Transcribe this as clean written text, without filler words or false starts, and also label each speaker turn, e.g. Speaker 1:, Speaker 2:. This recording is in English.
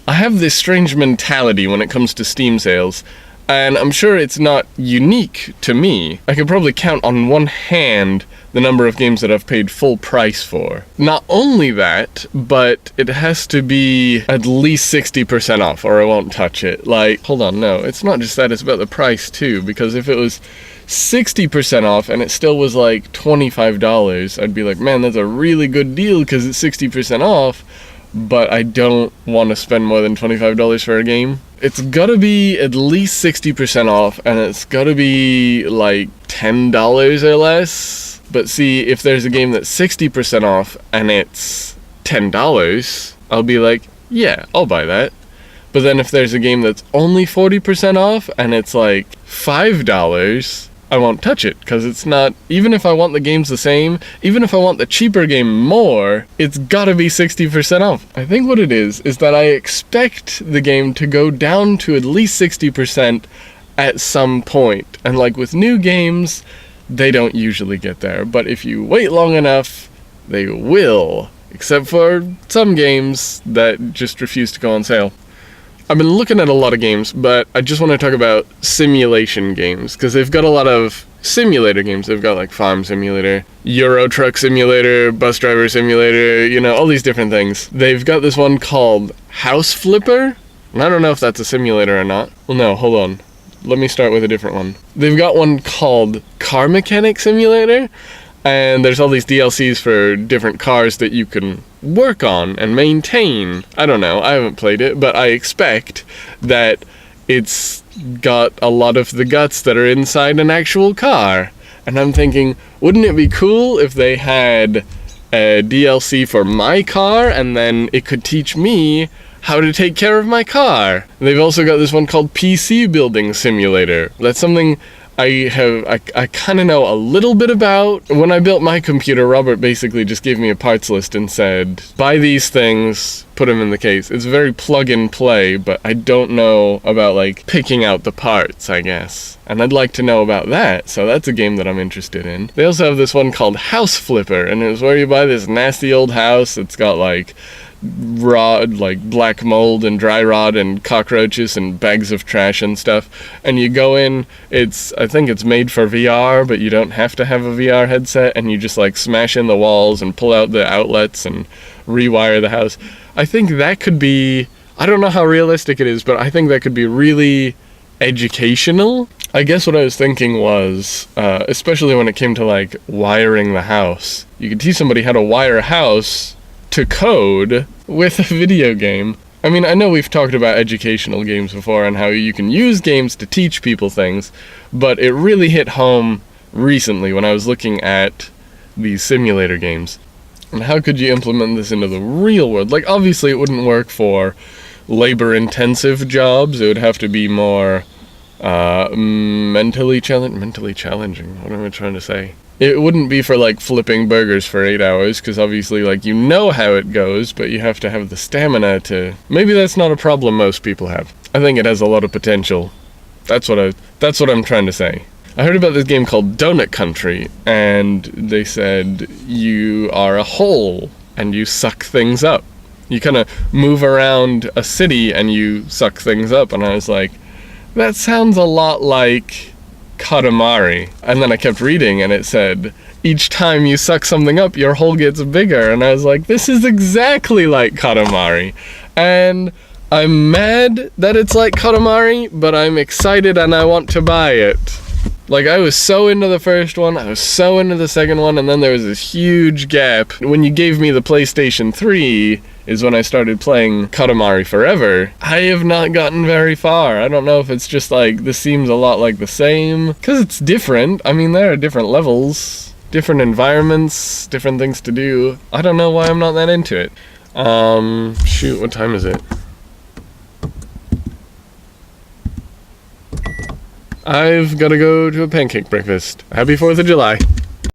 Speaker 1: I have this strange mentality when it comes to Steam sales, and I'm sure it's not unique to me. I could probably count on one hand the number of games that I've paid full price for. Not only that, but it has to be at least 60% off or I won't touch it. Like, hold on, no, it's not just that, it's about the price too, because if it was 60% off and it still was like $25, I'd be like, man, that's a really good deal because it's 60% off, but I don't want to spend more than $25 for a game. It's gotta be at least 60% off, and it's gotta be like $10 or less. But see, if there's a game that's 60% off and it's $10, I'll be like, yeah, I'll buy that. But then if there's a game that's only 40% off and it's like $5, I won't touch it, because it's not, even if I want the games the same, even if I want the cheaper game more, it's gotta be 60% off. I think what it is that I expect the game to go down to at least 60% at some point. And like with new games, they don't usually get there. But if you wait long enough, they will. Except for some games that just refuse to go on sale. I've been looking at a lot of games, but I just want to talk about simulation games, because they've got a lot of simulator games. They've got like Farm Simulator, Euro Truck Simulator, Bus Driver Simulator, you know, all these different things. They've got this one called House Flipper, and I don't know if that's a simulator or not. Well, no, hold on. Let me start with a different one. They've got one called Car Mechanic Simulator, and there's all these DLCs for different cars that you can work on and maintain. I don't know, I haven't played it, but I expect that it's got a lot of the guts that are inside an actual car. And I'm thinking, wouldn't it be cool if they had a DLC for my car, and then it could teach me how to take care of my car? They've also got this one called PC Building Simulator. That's something I kind of know a little bit about. When I built my computer, Robert basically just gave me a parts list and said, buy these things, put them in the case. It's very plug and play, but I don't know about like picking out the parts, I guess. And I'd like to know about that, so that's a game that I'm interested in. They also have this one called House Flipper, and it's where you buy this nasty old house. It's got like black mold and dry rot and cockroaches and bags of trash and stuff, and you go in. I think it's made for VR, but you don't have to have a VR headset, and you just like smash in the walls and pull out the outlets and rewire the house. I think that could be, I don't know how realistic it is, but I think that could be really educational. I guess what I was thinking was, especially when it came to like wiring the house, you could teach somebody how to wire a house to code with a video game. I mean, I know we've talked about educational games before and how you can use games to teach people things, but it really hit home recently when I was looking at these simulator games. And how could you implement this into the real world? Like, obviously it wouldn't work for labor-intensive jobs. It would have to be more mentally challenging. What am I trying to say? It wouldn't be for like flipping burgers for 8 hours, because obviously like you know how it goes, but you have to have the stamina to... Maybe that's not a problem most people have. I think it has a lot of potential. That's what I'm trying to say. I heard about this game called Donut Country, and they said you are a hole and you suck things up. You kind of move around a city and you suck things up, and I was like, that sounds a lot like Katamari. And then I kept reading and it said, each time you suck something up, your hole gets bigger. And I was like, this is exactly like Katamari. And I'm mad that it's like Katamari, but I'm excited and I want to buy it. Like, I was so into the first one, I was so into the second one, and then there was this huge gap. When you gave me the PlayStation 3 is when I started playing Katamari Forever. I have not gotten very far. I don't know if it's just like, this seems a lot like the same, because it's different. I mean, there are different levels, different environments, different things to do. I don't know why I'm not that into it. Shoot, what time is it? I've got to go to a pancake breakfast. Happy 4th of July.